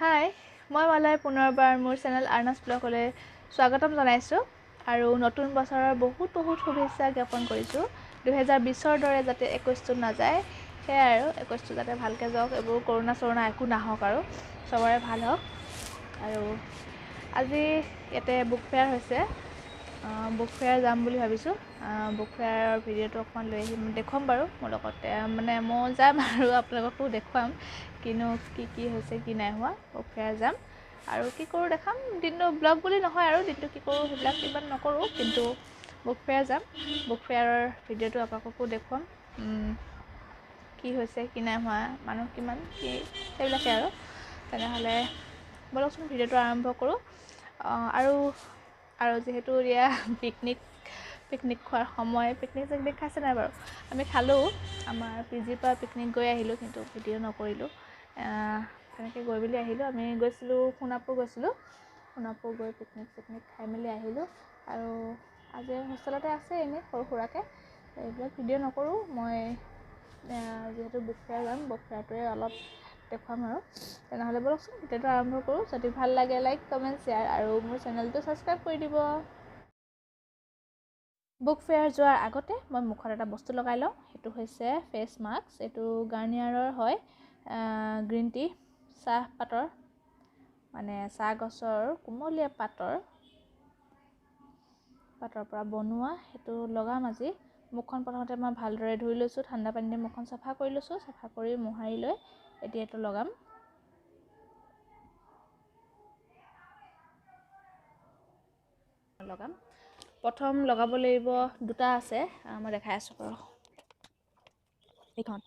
হাই, মই মালাই পুনৰবাৰ মোৰ চেনেল svlogলৈ স্বাগতম জনাইছোঁ আৰু নতুন বছৰৰ বহুত শুভেচ্ছা জ্ঞাপন কৰিছোঁ। 2020ৰ দৰে যাতে 21টো নাযায় সেয়াই আৰু 21টো যাতে ভালকৈ যাওক, এইবোৰ কৰোণা একো নাহক আৰু চবৰে ভাল হওক। আৰু আজি ইয়াতে বুক ফেয়াৰ হৈছে, বুক ফেয়াৰ যাম বুলি ভাবিছোঁ। বুক ফেয়াৰৰ ভিডিঅ'টো অকণমান লৈ আহিম, দেখুৱাম বাৰু মোৰ লগতে, মানে মই যাম আৰু আপোনালোককো দেখুৱাম কিনো কি হৈছে কি নাই হোৱা। বুক ফেয়াৰ যাম আৰু কি কৰোঁ দেখাম। দিনটো ব্লগ বুলি নহয় আৰু দিনটো কি কৰোঁ সেইবিলাক ইমান নকৰোঁ, কিন্তু বুক ফেয়াৰ যাম। বুক ফেয়াৰৰ ভিডিঅ'টো আপোনালোককো দেখুৱাম, কি হৈছে কি নাই হোৱা, মানুহ কিমান কি সেইবিলাকে আৰু। তেনেহ'লে ব'লকচোন ভিডিঅ'টো আৰম্ভ কৰোঁ। আৰু যিহেতু এয়া পিকনিক খোৱাৰ সময়, পিকনিক খাইছে নাই বাৰু? আমি খালোঁ, আমাৰ পিজিৰ পৰা পিকনিক গৈ আহিলোঁ, কিন্তু ভিডিঅ' নকৰিলোঁ। তেনেকৈ গৈ মেলি আহিলোঁ। আমি গৈছিলোঁ সোণাপুৰ গৈ পিকনিক খাই মেলি আহিলোঁ। আৰু আজি হোষ্টেলতে আছে এনেই সৰু সুৰাকৈ, এইবিলাক ভিডিঅ' নকৰোঁ মই, যিহেতু বুক ফেয়াৰ যাম, বুক ফেয়াৰটোৱে অলপ দেখুৱাম আৰু। তেনেহ'লে ব'লকচোন ভিডিঅ'টো আৰম্ভ কৰোঁ। যদি ভাল লাগে লাইক কমেণ্ট শ্বেয়াৰ আৰু মোৰ চেনেলটো ছাবস্ক্ৰাইব কৰি দিব। বুক ফেয়াৰ যোৱাৰ আগতে মই মুখত এটা বস্তু লগাই লওঁ, সেইটো হৈছে ফেচ মাস্ক। এইটো গাৰ্নিয়াৰৰ হয়, গ্ৰীণ টি চাহপাতৰ, মানে চাহ গছৰ কুমলীয়া পাতৰ পৰা বনোৱা। সেইটো লগাম আজি। মুখখন প্ৰথমতে মই ভালদৰে ধুই লৈছোঁ, ঠাণ্ডা পানী দি মুখখন চাফা কৰি লৈছোঁ। চাফা কৰি মোহাৰি লৈ এতিয়া এইটো লগাম। প্ৰথম লগাব লাগিব, দুটা আছে, মই দেখাই আছোঁ বাৰু। এইখন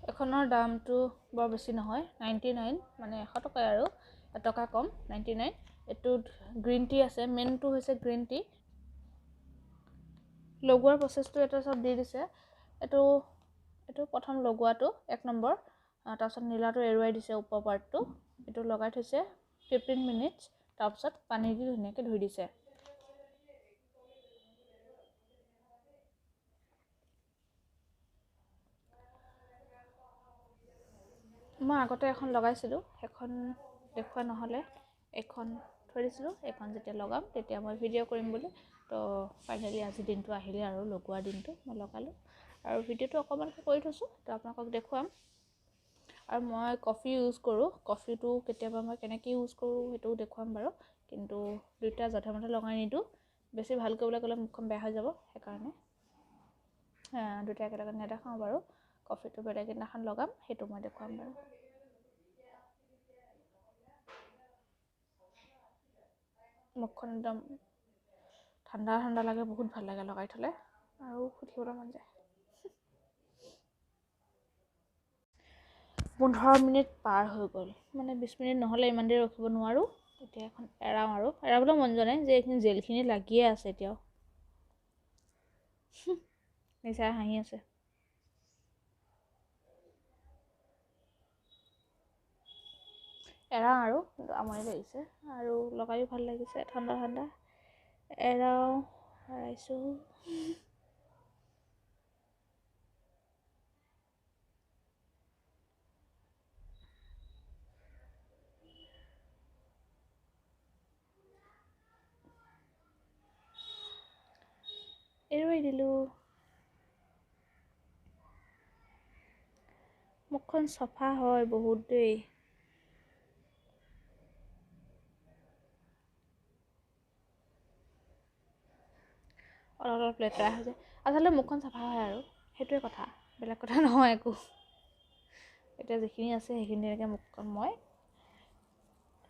এখনৰ দামটো বৰ বেছি নহয়, 99, মানে 100 টকাই আৰু, এটকা কম, 99। এইটোত গ্ৰীণ টি আছে, মেইনটো হৈছে গ্ৰীণ টি। লগোৱাৰ প্ৰচেছটো এটা চব দি দিছে। এইটো প্ৰথম লগোৱাটো 1 নম্বৰ, তাৰপিছত নীলাটো এৰুৱাই দিছে ওপৰ পাৰ্টটো। এইটো লগাই থৈছে 15 মিনিটছ, তাৰপিছত পানী দি ধুনীয়াকৈ ধুই দিছে। মই আগতে এখন লগাইছিলোঁ, সেইখন দেখুওৱা নহ'লে এখন থৈ দিছিলোঁ। এইখন যেতিয়া লগাম তেতিয়া মই ভিডিঅ' কৰিম বুলি, তো ফাইনেলি আজি দিনটো আহিলে আৰু লগোৱাৰ দিনটো মই লগালোঁ আৰু ভিডিঅ'টো অকণমানকৈ কৰি থৈছোঁ, তো আপোনালোকক দেখুৱাম। আৰু মই কফি ইউজ কৰোঁ, কফিটো কেতিয়াবা মই কেনেকৈ ইউজ কৰোঁ সেইটোও দেখুৱাম বাৰু, কিন্তু দুইটা যধে মধে লগাই নিদিওঁ, বেছি ভাল কৰিবলৈ গ'লে মুখখন বেয়া হৈ যাব, সেইকাৰণে দুটা একেলগে নেদেখাওঁ বাৰু। কফিটো বেলেগ এদিনাখন লগাম, সেইটো মই দেখুৱাম বাৰু। মুখখন একদম ঠাণ্ডা লাগে, বহুত ভাল লাগে লগাই থ'লে, আৰু সুধিবলৈ মন যায়। 15 মিনিট পাৰ হৈ গ'ল, মানে 20 মিনিট নহ'লে ইমান দেৰি ৰখিব নোৱাৰোঁ। এতিয়া এখন এৰাওঁ, আৰু এৰাবলৈ মন যোৱা নাই যে এইখিনি জেলখিনি লাগিয়ে আছে এতিয়াও। নিচাই হাঁহি আছে। এৰাওঁ আৰু, আমনি লাগিছে আৰু লগাইও ভাল লাগিছে, ঠাণ্ডা। এৰাইছোঁ। এৰুৱাই দিলোঁ। মুখখন চফা হয় বহুত দেই অলপ লেতেৰা হৈ যায় আচলতে মুখখন চাফা হয় আৰু সেইটোৱে কথা বেলেগ কথা নহয় একো এতিয়া যিখিনি আছে সেইখিনি এনেকৈ মুখখন মই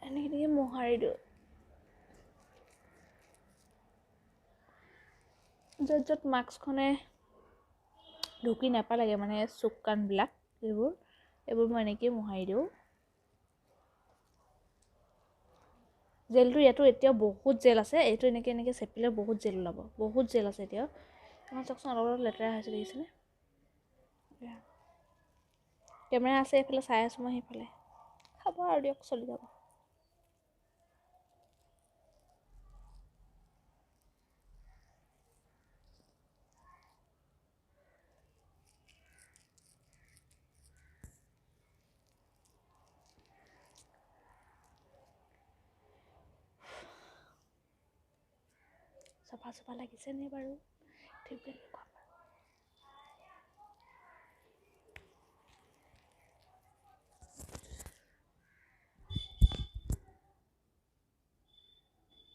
এনেকৈ মোহাৰি দিওঁ য'ত মাস্কখনে ঢুকি নাপালেগে মানে চুক কাণবিলাক এইবোৰ মই এনেকৈ মোহাৰি দিওঁ জেলটো ইয়াতো এতিয়াও বহুত জেল আছে এইটো এনেকৈ চেপিলে বহুত জেল ওলাব বহুত জেল আছে এতিয়াও আমাৰ চাওকচোন অলপ লেতেৰা হৈছে দেখিছেনে কেমেৰা আছে এইফালে চাই আছোঁ মই সেইফালে খাব আৰু দিয়ক চলি যাব চফা লাগিছে নে বাৰু ঠিক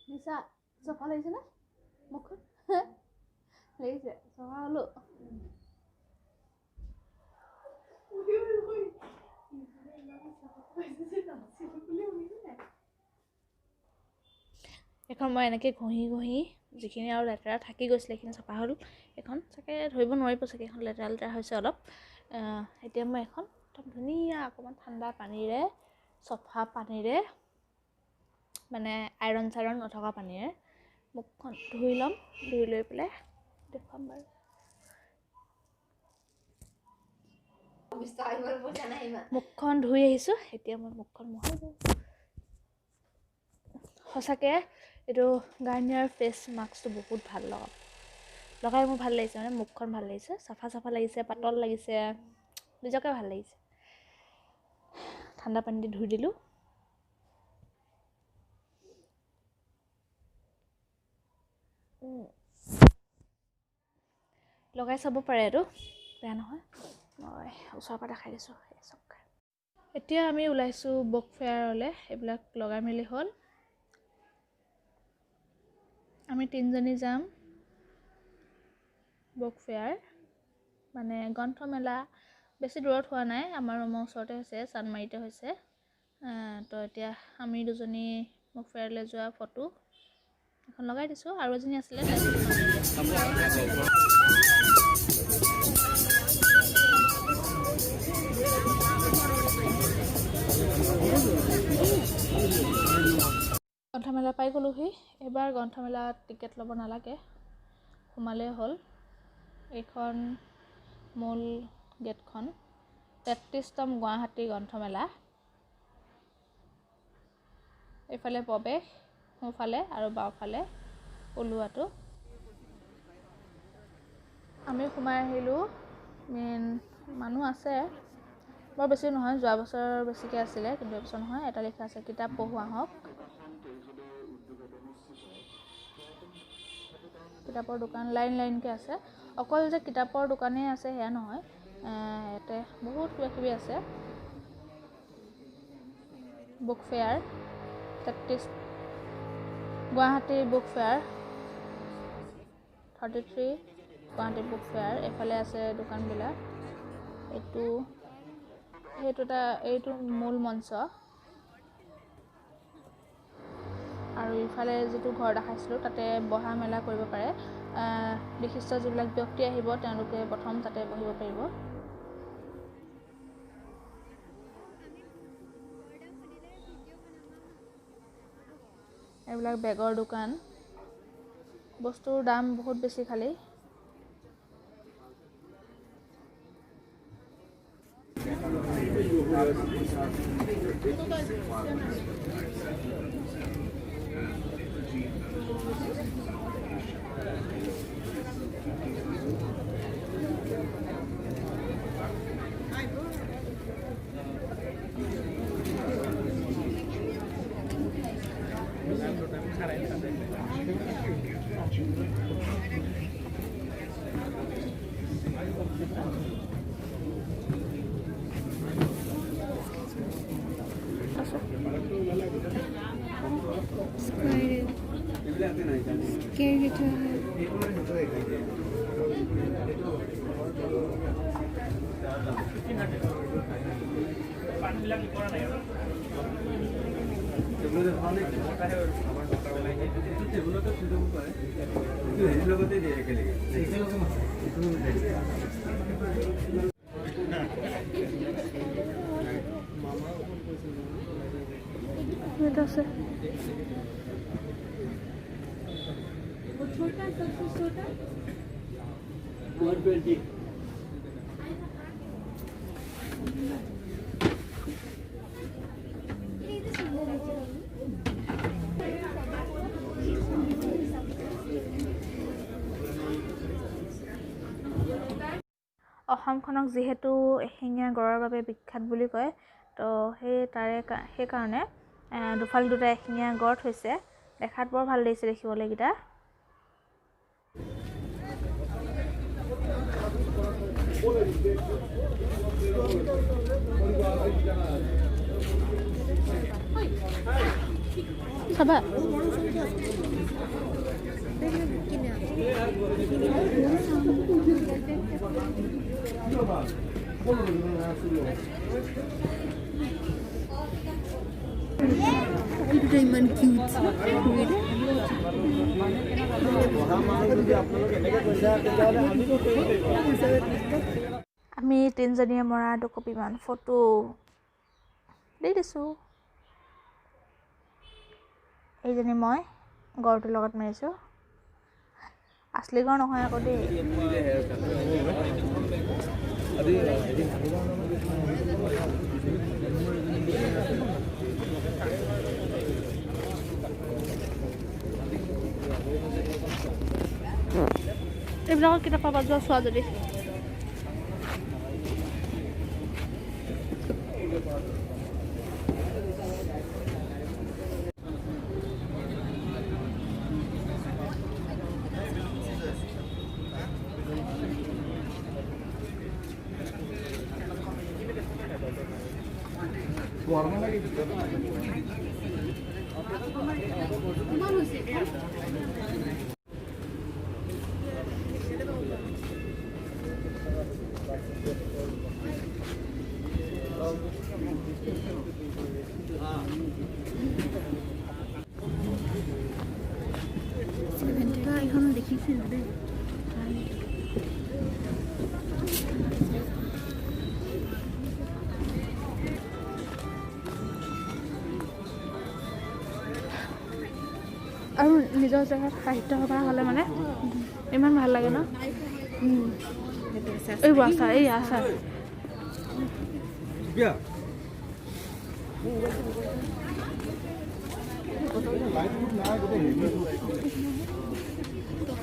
নিচা চফা লাগিছে নে মুখখন লাগিছে চফা হলো এখন মই এনেকৈ ঘঁহি যিখিনি আৰু লেতেৰা থাকি গৈছিলে সেইখিনি চফা হ'ল এখন চাগে ধৰিব নোৱাৰিব চাগে এখন লেতেৰা হৈছে অলপ এতিয়া মই এখন একদম ধুনীয়া অকণমান ঠাণ্ডা পানীৰে চফা পানীৰে মানে আইৰণ চাইৰণ নথকা পানীৰে মুখখন ধুই ল'ম ধুই লৈ পেলাই দেখুৱাম বাৰু মুখখন ধুই আহিছোঁ এতিয়া মই মুখখন মোহাৰি দিওঁ সঁচাকৈ এইটো গাৰ্নিয়াৰ ফেচ মাস্কটো বহুত ভাল লগাই মোৰ ভাল লাগিছে মানে মুখখন ভাল লাগিছে চাফা লাগিছে পাতল লাগিছে নিজকে ভাল লাগিছে ঠাণ্ডা পানী দি ধুই দিলোঁ লগাই চাব পাৰে এইটো বেয়া নহয় মই ওচৰৰ পৰা দেখাই দিছোঁ এতিয়া আমি ওলাইছোঁ বুক ফেয়াৰলৈ এইবিলাক লগাই মেলি হ'ল আমি 3জনী যাম বুক ফেয়াৰ মানে গ্ৰন্থমেলা বেছি দূৰত হোৱা নাই আমাৰ ৰুমৰ ওচৰতে হৈছে চানমাৰিতে হৈছে তো এতিয়া আমি দুজনী বুক ফেয়াৰলৈ যোৱা ফটো এখন লগাই দিছোঁ আৰু এজনী আছিলে গ্ৰন্থমেলা পাই গ'লোহি এবাৰ গ্ৰন্থমেলাত টিকেট ল'ব নালাগে সোমালেই হ'ল এইখন মূল গেটখন 33তম গুৱাহাটী গ্ৰন্থমেলা এইফালে প্ৰৱেশ সোঁফালে আৰু বাওঁফালে ওলোৱাটো আমি সোমাই আহিলোঁ মানুহ আছে বৰ বেছি নহয় যোৱা বছৰ বেছিকৈ আছিলে কিন্তু এবছৰ নহয় এটা লিখা আছে কিতাপ পঢ়োৱা হওক কিতাপৰ দোকান লাইনকৈ আছে অকল যে কিতাপৰ দোকানেই আছে সেয়া নহয় ইয়াতে বহুত কিবাকিবি আছে book fair 33 Guwahati book fair 33 Guwahati book fair এইফালে আছে দোকানবিলাক এইটো মূল মঞ্চ আৰু ইফালে যিটো ঘৰ দেখাইছিলোঁ তাতে বহা মেলা কৰিব পাৰে বিশিষ্ট যিবিলাক ব্যক্তি আহিব তেওঁলোকে প্ৰথম তাতে বহিব পাৰিব এইবিলাক বেগৰ দোকান বস্তুৰ দাম বহুত বেছি খালি আছে অসমখনক যেহেতু এশিঙীয়া গড়ৰ বাবে বিখ্যাত বুলি কয় তো সেইকাৰণে দুফাল দুটা এশিঙীয়া গড় থৈছে দেখাত বৰ ভাল লাগিছে দেখিবলৈ এইকেইটা চাবা ইমান কিউট আমি তিনিজনীয়ে মৰা দুকপিমান ফটো দি দিছোঁ এইজনী মই গড়টোৰ লগত মাৰিছোঁ আছলি গড় নহয় আকৌ দেই এইবিলাকত কিতাপ পাবা যোৱা চোৱা যদি এখনো দেখিছিল দেই আৰু নিজৰ জেগাত সাহিত্য সভা হ'লে মানে ইমান ভাল লাগে ন এইবোৰ আচাৰ এই আচাৰ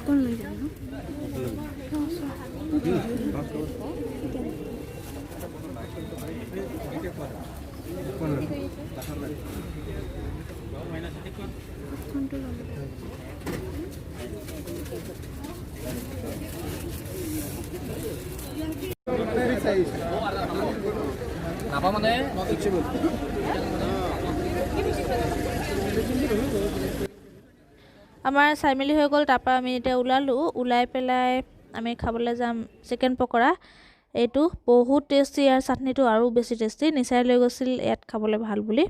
কোন লৈ যাম আমাৰ চাই মেলি হৈ গ'ল তাৰপৰা আমি এতিয়া ওলালোঁ ওলাই পেলাই আমি খাবলৈ যাম চিকেন পকৰা এইটো বহুত টেষ্টি আৰু চাটনিটো আৰু বেছি টেষ্টি নিচাই লৈ গৈছিল ইয়াত খাবলৈ ভাল বুলি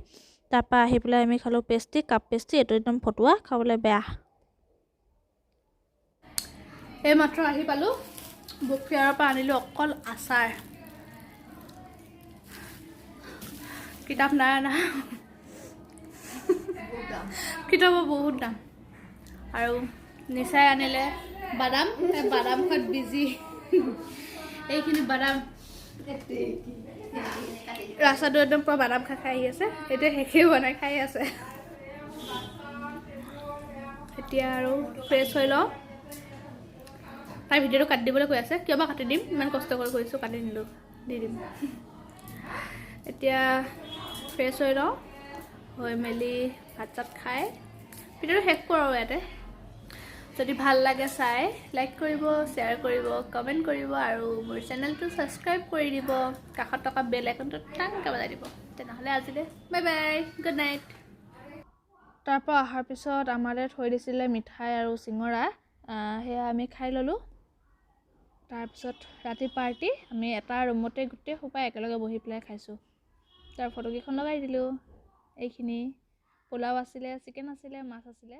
তাৰপৰা আহি পেলাই আমি খালোঁ পেষ্টি কাপ পেষ্টি এইটো একদম ফটুৱা খাবলৈ বেয়া এই মাত্ৰ আহি পালোঁ বুক ফেয়াৰৰ পৰা আনিলোঁ অকল আচাৰ কিতাপ নাই অনা কিতাপৰ বহুত দাম আৰু নিচাই আনিলে বাদাম বাদাম খোৱাত বিজি এইখিনি বাদাম ৰাস্তাটো একদম পুৰা বাদাম খাই আহি আছে এতিয়া শেষেই হোৱা নাই খাই আছে এতিয়া আৰু ফ্ৰেছ হৈ লওঁ তাই ভিডিঅ'টো কাটি দিবলৈ কৈ আছে কিয় বা কাটি দিম ইমান কষ্ট কৰি কৰিছোঁ কাটি নিলোঁ দি দিম এতিয়া ফ্ৰেছ হৈ লওঁ হৈ মেলি ভাত চাত খাই ভিডিঅ'টো শেষ কৰোঁ আৰু ইয়াতে যদি ভাল লাগে চাই লাইক কৰিব শ্বেয়াৰ কৰিব কমেণ্ট কৰিব আৰু মোৰ চেনেলটো ছাবস্ক্ৰাইব কৰি দিব কাষত থকা বেল আইকনটো টাংকৈ বজাই দিব তেনেহ'লে আজিলৈ বাই বাই গুড নাইট তাৰপৰা অহাৰ পিছত আমালৈ থৈ দিছিলে মিঠাই আৰু চিঙৰা সেয়া আমি খাই ল'লোঁ তাৰপিছত ৰাতি পাৰ্টি আমি এটা ৰুমতে গোটেই সোপাই একেলগে বহি পেলাই খাইছোঁ তাৰ ফটোকেইখন লগাই দিলোঁ এইখিনি পোলাও আছিলে চিকেন আছিলে মাছ আছিলে